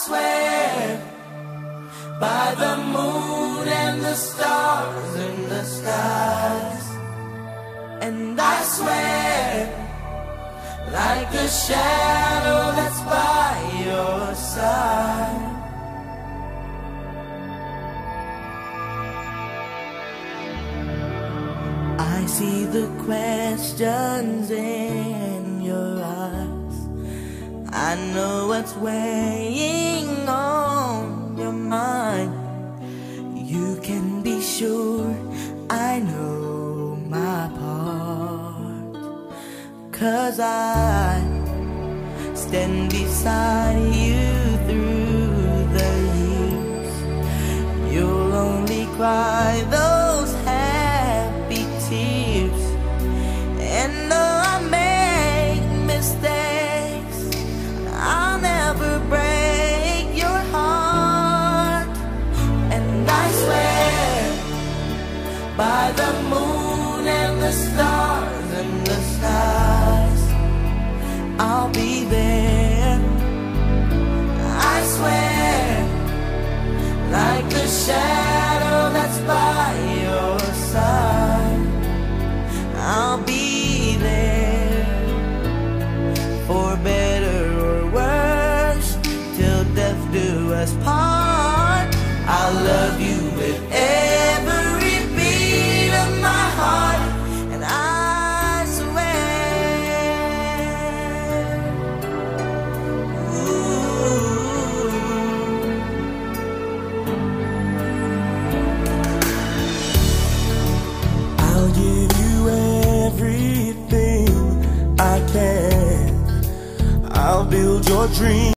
swear by the moon and the stars in the skies, and I swear like a shadow that's by your side. I see the questions in your eyes. I know what's weighing on your mind. You can be sure I know my part, 'cause I stand beside you through the years. You'll only cry those happy tears. And though I make mistakes, I'll never break your heart. And I swear by the moon and the stars and the skies, I'll be there. I swear like the shadow that's by your side, I'll be there. For better or worse, till death do us part. I'll love you with every beat of my heart. And I swear, ooh, I'll give you everything I can. I'll build your dream.